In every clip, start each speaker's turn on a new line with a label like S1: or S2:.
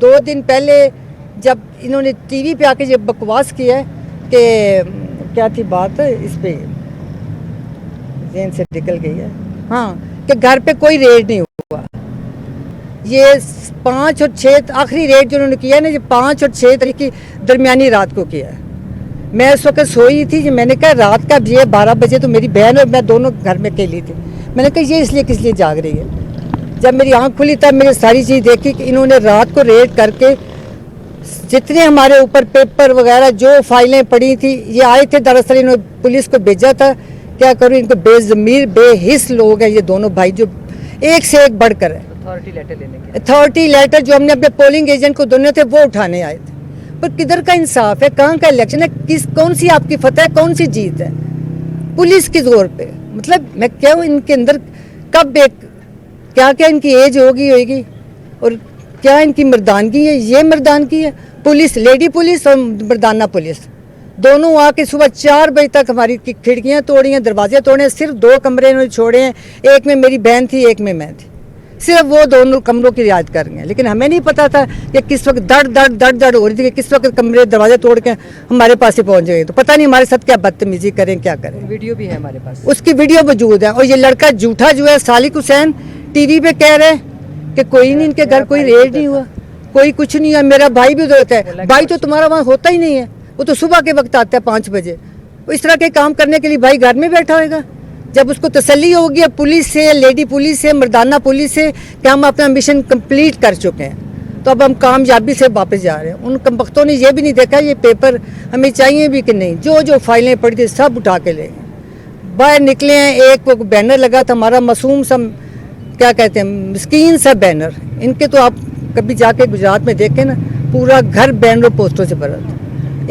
S1: 2 दिन पहले जब इन्होंने टीवी पे आके जब बकवास किया है कि क्या थी बात इस पे ज़हन से निकल गई है, हाँ, कि घर पे कोई रेड नहीं हुआ। ये 5 और 6 आखिरी रेड जो उन्होंने किया है ना, ये 5 और 6 तारीख की दरमियानी रात को किया है। मैं उस वक्त सोई थी, मैंने कहा रात का ये 12 बजे तो मेरी बहन और मैं दोनों घर में अकेली थी। मैंने कहा ये इसलिए किस लिए जाग रही है। जब मेरी आंख खुली तब मैंने सारी चीज़ देखी कि इन्होंने रात को रेड करके जितने हमारे ऊपर पेपर वगैरह जो फाइलें पड़ी थी, ये आए थे। दरअसल इन्होंने पुलिस को भेजा था। क्या करूँ, इनको बेज़मीर बेहिस लोग हैं ये दोनों भाई, जो एक से एक बढ़कर है। अथॉरिटी लेटर जो हमने अपने पोलिंग एजेंट को दोनों थे वो उठाने आए थे। पर किधर का इंसाफ है, कहाँ का इलेक्शन है, कौन सी आपकी फतह है, कौन सी जीत है पुलिस की जोर पे। मतलब मैं क्या हूँ, इनके अंदर कब क्या क्या इनकी एज होगी और क्या इनकी मर्दानगी है। ये मर्दानगी है। पुलिस, लेडी पुलिस और मर्दाना पुलिस दोनों आके सुबह 4 बजे तक हमारी खिड़कियां तोड़ी हैं, दरवाजे तोड़े हैं। सिर्फ 2 कमरे इन्होंने छोड़े हैं, एक में मेरी बहन थी, एक में मैं थी। सिर्फ वो दोनों कमरों की रियायत कर रही हैं। लेकिन हमें नहीं पता था कि किस वक्त दर्द हो रही थी कि किस वक्त कमरे दरवाजे तोड़ के हमारे पास ही पहुंच गए। तो पता नहीं हमारे साथ क्या बदतमीजी करें, क्या करें।
S2: वीडियो भी है हमारे पास,
S1: उसकी वीडियो मौजूद है। और ये लड़का झूठा जो है सालिक हुसैन टीवी पे कह रहे हैं कि कोई नहीं, इनके घर कोई रेड नहीं हुआ, कोई कुछ नहीं है। मेरा भाई भी उधर होता है। भाई तो तुम्हारा वहाँ होता ही नहीं है, वो तो सुबह के वक्त आता है 5 बजे। वो इस तरह के काम करने के लिए भाई घर में बैठा होगा। जब उसको तसल्ली होगी पुलिस से, लेडी पुलिस से, मर्दाना पुलिस से कि हम अपना मिशन कंप्लीट कर चुके हैं, तो अब हम कामयाबी से वापस जा रहे हैं। उन कमबख्तों ने ये भी नहीं देखा ये पेपर हमें चाहिए भी कि नहीं। जो फाइलें पड़ी थी सब उठा के ले गए। बाहर निकले हैं, एक वो बैनर लगा था हमारा मासूम सा, क्या कहते हैं, मिस्कीन सा बैनर। इनके तो आप कभी जाके गुजरात में देखें ना, पूरा घर बैनर पोस्टरों से भरा था।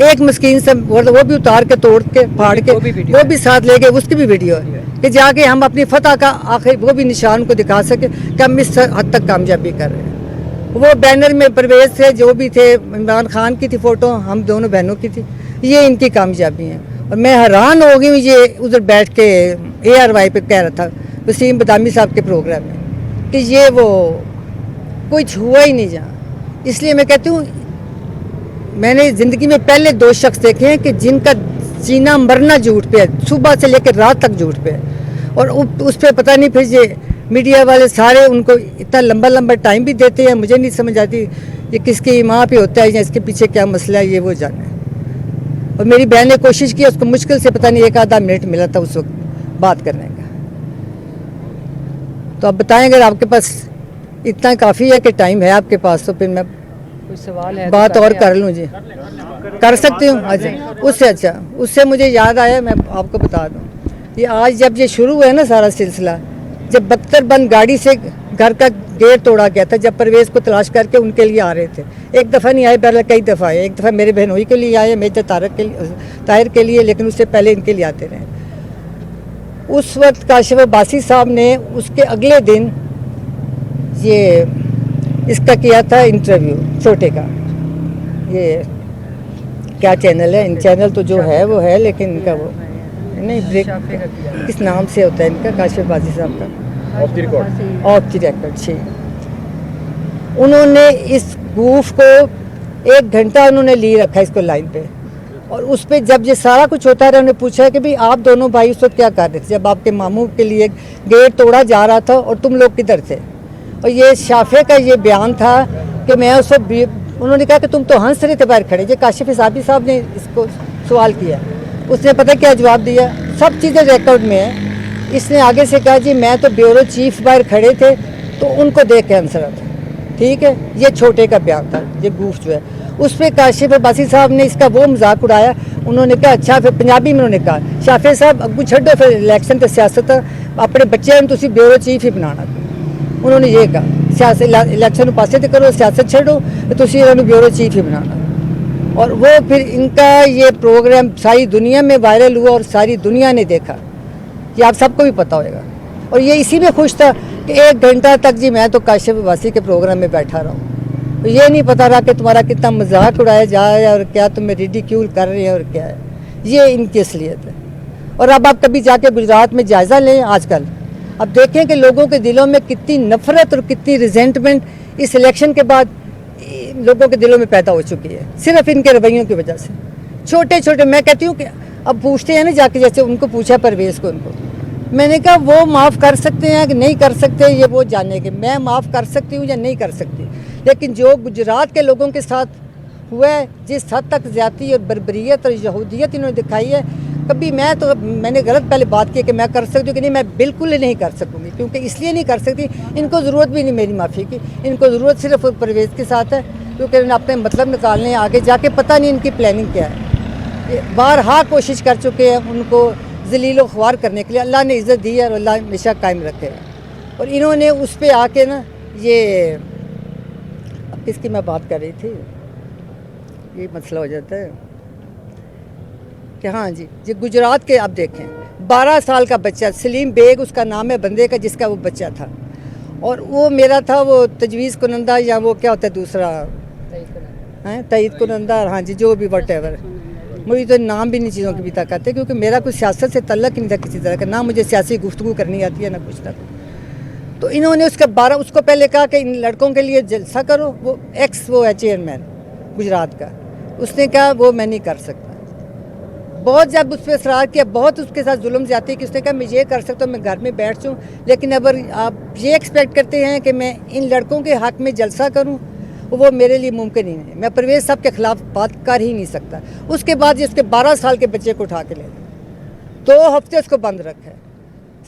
S1: एक मिस्कीन से वो भी उतार के तोड़ के फाड़ के वो भी साथ ले गए। उसकी भी वीडियो है कि जाके हम अपनी फतह का आखिर वो भी निशान को दिखा सके कि हम इस हद तक कामयाबी कर रहे हैं। वो बैनर में परवेज थे, जो भी थे, इमरान खान की थी फोटो, हम दोनों बहनों की थी। ये इनकी कामयाबी है। और मैं हैरान हो गई हूँ, ये उधर बैठ के ARY पे कह रहा था वसीम बदामी साहब के प्रोग्राम में कि ये वो कुछ हुआ ही नहीं जहाँ। इसलिए मैं कहती हूँ, मैंने ज़िंदगी में पहले 2 शख्स देखे हैं कि जिनका जीना मरना झूठ पे है, सुबह से लेकर रात तक झूठ पे है। और उस पर पता नहीं फिर ये मीडिया वाले सारे उनको इतना लंबा टाइम भी देते हैं। मुझे नहीं समझ आती ये किसकी माँ पे होता है या इसके पीछे क्या मसला है, ये वो जाने। और मेरी बहन ने कोशिश की, उसको मुश्किल से पता नहीं 1 आधा मिनट मिला था उस वक्त बात करने का। तो आप बताएं, अगर आपके पास इतना काफ़ी है कि टाइम है आपके पास, तो फिर मैं
S2: कोई सवाल है
S1: बात और कर लूँ जी, कर सकती हूँ। अच्छा उससे मुझे याद आया, मैं आपको बता दूँ, ये आज जब ये शुरू हुआ है ना सारा सिलसिला, जब बख्तरबंद गाड़ी से घर का गेट तोड़ा गया था, जब परवेज़ को तलाश करके उनके लिए आ रहे थे। एक दफ़ा नहीं आए, पहले कई दफ़ा आए। एक दफ़ा मेरे बहनोई के लिए आए, मेजर ताहिर के लिए, लेकिन उससे पहले इनके लिए आते रहे। उस वक्त काशिफ अब्बासी साहब ने उसके अगले दिन ये इसका किया था इंटरव्यू, छोटे का, ये क्या चैनल है, इन चैनल तो जो है वो है, लेकिन इनका वो नहीं, ब्रेक किस नाम से होता है इनका, काशिफ अब्बासी साहब का, ऑफ द रिकॉर्ड। ठीक, उन्होंने इस गूफ को 1 घंटा उन्होंने ली रखा इसको लाइन पे। और उस पर जब ये सारा कुछ होता है, उन्होंने पूछा कि भाई आप दोनों भाई उस वक्त क्या कर रहे थे जब आपके मामू के लिए गेट तोड़ा जा रहा था और तुम लोग किधर थे। और ये शाफे का ये बयान था कि मैं उस वक्त, उन्होंने कहा कि तुम तो हंस रहे थे बाहर खड़े। ये काशिफ साहबी साहब ने इसको सवाल किया, उसने पता क्या जवाब दिया, सब चीज़ें रिकॉर्ड में है। इसने आगे से कहा जी मैं तो ब्यूरो चीफ बाहर खड़े थे तो उनको देख के हंस रहा था। ठीक है, ये छोटे का बयान था, ये गूफ जो है। उस पर काशिफ अब्बासी साहब ने इसका वो मजाक उड़ाया। उन्होंने कहा अच्छा, फिर पंजाबी में उन्होंने कहा शाफे साहब अगू छो, फिर इलेक्शन तो सियासत अपने बच्चे तुम ब्यूरो चीफ ही बनाना। उन्होंने ये कहा सियासत इलेक्शन पासे तो करो, सियासत छो, तो ब्यूरो चीफ ही बनाना। और वो फिर इनका ये प्रोग्राम सारी दुनिया में वायरल हुआ और सारी दुनिया ने देखा, ये आप सबको भी पता होगा। और ये इसी में खुश था कि 1 घंटा तक जी मैं तो काशिफ अब्बासी के प्रोग्राम में बैठा रहा हूँ। तो ये नहीं पता रहा कि तुम्हारा कितना मजाक उड़ाया जा रहा है और क्या तुम्हें रिडिक्यूल कर रहे हैं और क्या है। ये इनकी असलियत है। और अब आप कभी जाके गुजरात में जायज़ा लें आजकल, अब देखें कि लोगों के दिलों में कितनी नफरत और कितनी रिजेंटमेंट इस इलेक्शन के बाद लोगों के दिलों में पैदा हो चुकी है, सिर्फ इनके रवैयों की वजह से। छोटे छोटे, मैं कहती हूँ कि अब पूछते हैं ना जाके, जैसे उनको पूछा परवेज़ को, उनको मैंने कहा वो माफ़ कर सकते हैं कि नहीं कर सकते, ये वो जाने के, मैं माफ़ कर सकती हूँ या नहीं कर सकती, लेकिन जो गुजरात के लोगों के साथ हुआ है, जिस हद तक ज़्यादती और बर्बरियत और यहूदियत इन्होंने दिखाई है, कभी मैंने गलत पहले बात की कि मैं कर सकती हूँ कि नहीं, मैं बिल्कुल ही नहीं कर सकूँगी, क्योंकि इसलिए नहीं कर सकती, इनको ज़रूरत भी नहीं मेरी माफ़ी की, इनको ज़रूरत सिर्फ परवेज़ के साथ है, क्योंकि इन्होंने अपने मतलब निकालने हैं, आगे जाके पता नहीं इनकी प्लानिंग क्या है। बारहा कोशिश कर चुके हैं उनको ज़लील व ख्वार करने के लिए, अल्लाह ने इज़्ज़त दी है और अल्लाह हमेशा कायम रखे, और इन्होंने उस पर आके ना, ये अब किसकी मैं बात कर रही थी, ये मसला हो जाता है कि हाँ जी, ये गुजरात के आप देखें, 12 साल का बच्चा सलीम बेग उसका नाम है बंदे का, जिसका वो बच्चा था, और वो मेरा था वो तजवीज़ कुनंदा, या वो क्या होता है दूसरा हैं, तईद कुनंदा, हाँ जी, जो भी वट एवर, मुझे तो नाम भी नहीं चीज़ों की भी तक आते, क्योंकि मेरा कुछ सियासत से तल्लक ही नहीं था किसी तरह का, ना मुझे सियासी गुफ्तगू करनी आती है ना कुछ तक। तो इन्होंने उसको पहले कहा कि इन लड़कों के लिए जलसा करो, वो है चेयरमैन गुजरात का, उसने कहा वो मैं नहीं कर सकता, बहुत जब उस पर इसरार किया, बहुत उसके साथ जुल्म ज़्यादती कि उसने कहा मैं ये कर सकता हूँ, मैं घर में बैठ जाऊँ, लेकिन अगर आप ये एक्सपेक्ट करते हैं कि मैं इन लड़कों के हक़ में जलसा करूँ, वो मेरे लिए मुमकिन ही नहीं है, मैं परवेज़ साहब के ख़िलाफ़ बात कर ही नहीं सकता। उसके बाद जिसके 12 साल के बच्चे को उठा के ले गए, 2 हफ्ते उसको बंद रखा है,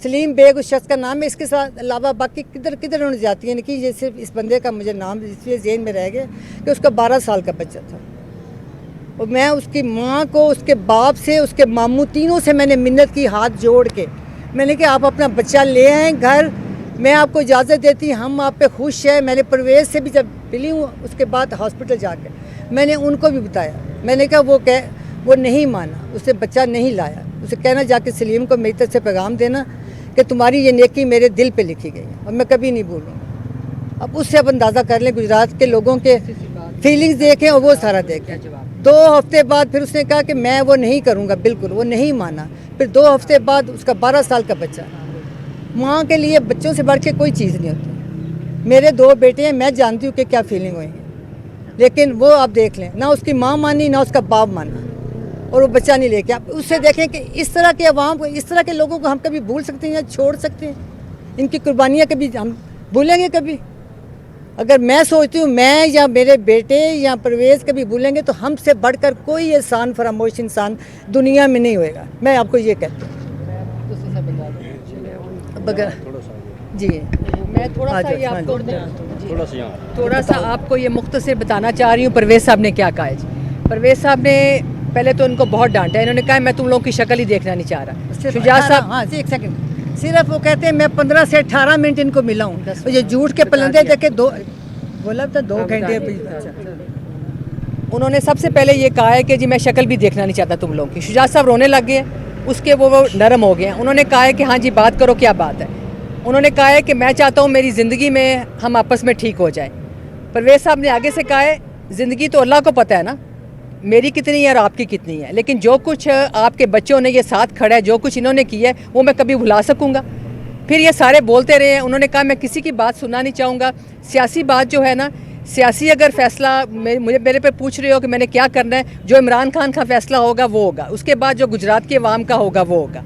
S1: सलीम बेग उस शख्स का नाम है, इसके साथ अलावा बाकी किधर उन्होंने जाती है कि ये सिर्फ इस बंदे का मुझे नाम इसलिए ज़हन में रह गया कि उसका 12 साल का बच्चा था, और मैं उसकी माँ को, उसके बाप से, उसके मामू, तीनों से मैंने मिन्नत की हाथ जोड़ के, मैंने कहा आप अपना बच्चा ले आएँ घर, मैं आपको इजाज़त देती, हम आप पे खुश हैं। मैंने परवेज़ से भी जब मिली हूँ उसके बाद हॉस्पिटल जाकर मैंने उनको भी बताया, मैंने कहा वो नहीं माना, उसे बच्चा नहीं लाया, उसे कहना जाके सलीम को मेरी तरफ से पैगाम देना कि तुम्हारी ये नेकी मेरे दिल पे लिखी गई है और मैं कभी नहीं भूलूँगा। अब उससे आप अंदाज़ा कर लें गुजरात के लोगों के फीलिंग्स देखें और वो सारा देखें। 2 हफ्ते बाद फिर उसने कहा कि मैं वो नहीं करूँगा, बिल्कुल वो नहीं माना। फिर 2 हफ्ते बाद उसका 12 साल का बच्चा, माँ के लिए बच्चों से बढ़ के कोई चीज़ नहीं होती। मेरे 2 बेटे हैं, मैं जानती हूँ कि क्या फीलिंग हुई है, लेकिन वो आप देख लें, ना उसकी माँ मानी ना उसका बाप माना, और वो बच्चा नहीं लेके। आप उससे देखें कि इस तरह के अवाम को, इस तरह के लोगों को हम कभी भूल सकते हैं या छोड़ सकते हैं? इनकी कुर्बानियाँ कभी हम भूलेंगे? कभी अगर मैं सोचती हूँ मैं या मेरे बेटे या परवेज़ कभी भूलेंगे तो हमसे बढ़कर कोई एहसान फरामोश इंसान दुनिया में नहीं होएगा। मैं आपको ये कहती हूँ। जी
S2: मैं थोड़ा सा आपको ये मुख्तसर बताना चाह रही हूँ परवेज़ साहब ने क्या कहा है जी। परवेज़ साहब ने पहले तो उनको बहुत डांटा, इन्होंने कहा मैं तुम लोगों की शक्ल ही देखना नहीं चाह रहा। शुजात साहब,
S1: हाँ एक सेकंड, सिर्फ वो कहते हैं मैं 15 से 18 मिनट इनको मिला हूँ, तो ये झूठ के पलंदे देखे 2 घंटे।
S2: उन्होंने सबसे पहले ये कहा है कि जी मैं शक्ल भी देखना नहीं चाहता तुम लोगों की। शुजात साहब रोने लग गए, उसके वो नरम हो गए। उन्होंने कहा है कि हाँ जी बात करो, क्या बात है। उन्होंने कहा है कि मैं चाहता हूँ मेरी ज़िंदगी में हम आपस में ठीक हो जाए। परवेज़ साहब ने आगे से कहा है ज़िंदगी तो अल्लाह को पता है ना मेरी कितनी है और आपकी कितनी है, लेकिन जो कुछ आपके बच्चों ने ये साथ खड़ा है, जो कुछ इन्होंने किया है वो मैं कभी भुला सकूँगा। फिर ये सारे बोलते रहे हैं। उन्होंने कहा मैं किसी की बात सुनना नहीं चाहूँगा, सियासी बात जो है ना, सियासी अगर फ़ैसला मेरे पे पूछ रहे हो कि मैंने क्या करना है, जो इमरान खान का फ़ैसला होगा वो होगा, उसके बाद जो गुजरात के अवाम का होगा वो होगा।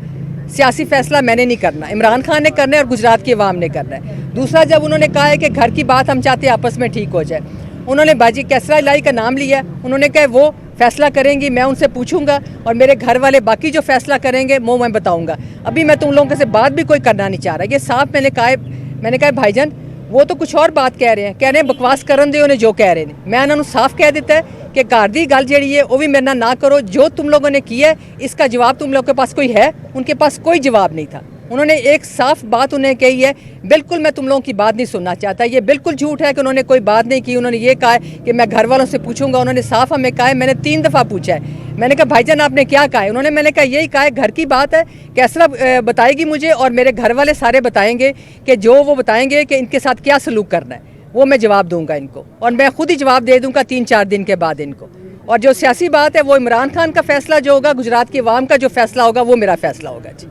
S2: सियासी फ़ैसला मैंने नहीं करना, इमरान खान ने करना है और गुजरात के अवाम ने करना है। दूसरा, जब उन्होंने कहा है कि घर की बात हम चाहते हैं आपस में ठीक हो जाए, उन्होंने बाजी कैसरा इलाही का नाम लिया। उन्होंने कहा वो फ़ैसला करेंगी, मैं उनसे पूछूंगा और मेरे घर वाले बाकी जो फ़ैसला करेंगे वो मैं बताऊंगा। अभी मैं तुम लोगों से बात भी कोई करना नहीं चाह रहा। ये साफ मैंने कहा भाईजान वो तो कुछ और बात कह रहे हैं बकवास करन दे उन्हें जो कह रहे हैं। मैं उन्होंने साफ कह दिता है कि घर दी गल जी है वो भी मेरे नाल ना करो। जो तुम लोगों ने किया है इसका जवाब तुम लोगों के पास कोई है? उनके पास कोई जवाब नहीं था। उन्होंने एक साफ बात उन्हें कही है, बिल्कुल मैं तुम लोगों की बात नहीं सुनना चाहता। ये बिल्कुल झूठ है कि उन्होंने कोई बात नहीं की। उन्होंने ये कहा है कि मैं घर वालों से पूछूंगा। उन्होंने साफ हमें कहा है, मैंने 3 दफ़ा पूछा है। मैंने कहा भाईजान आपने क्या कहा है? मैंने कहा यही कहा है घर की बात है, कैसरा बताएगी मुझे और मेरे घर वाले सारे बताएंगे कि जो वो बताएंगे कि इनके साथ क्या सलूक करना है वो मैं जवाब दूंगा इनको, और मैं खुद ही जवाब दे दूंगा 3-4 दिन के बाद इनको। और जो सियासी बात है वो इमरान खान का फैसला जो होगा, गुजरात के अवाम का जो फैसला होगा वो मेरा फैसला होगा जी।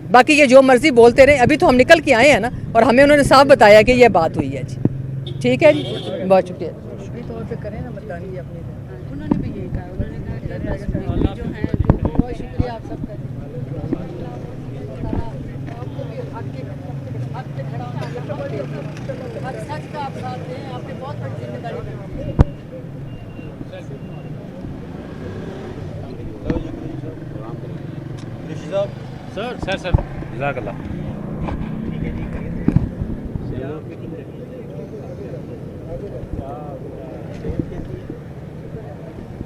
S2: बाकी ये जो मर्जी बोलते रहे, अभी तो हम निकल के आए हैं ना, और हमें उन्होंने साफ बताया कि ये बात हुई है जी। ठीक है जी, बहुत शुक्रिया।
S1: سے کریں نا متانی اپنی
S3: انہوں نے بھی یہی کہا، انہوں نے کہا کہ بس جو ہیں جو
S1: بہت شکریہ آپ سب کا آپ کو بھی حق پہ کھڑا ہونا، ہر سچ کا آپ ساتھ دیں، آپ نے بہت بڑی ذمہ داری نبھائی ہے۔
S4: سر جزاک اللہ.
S5: کیا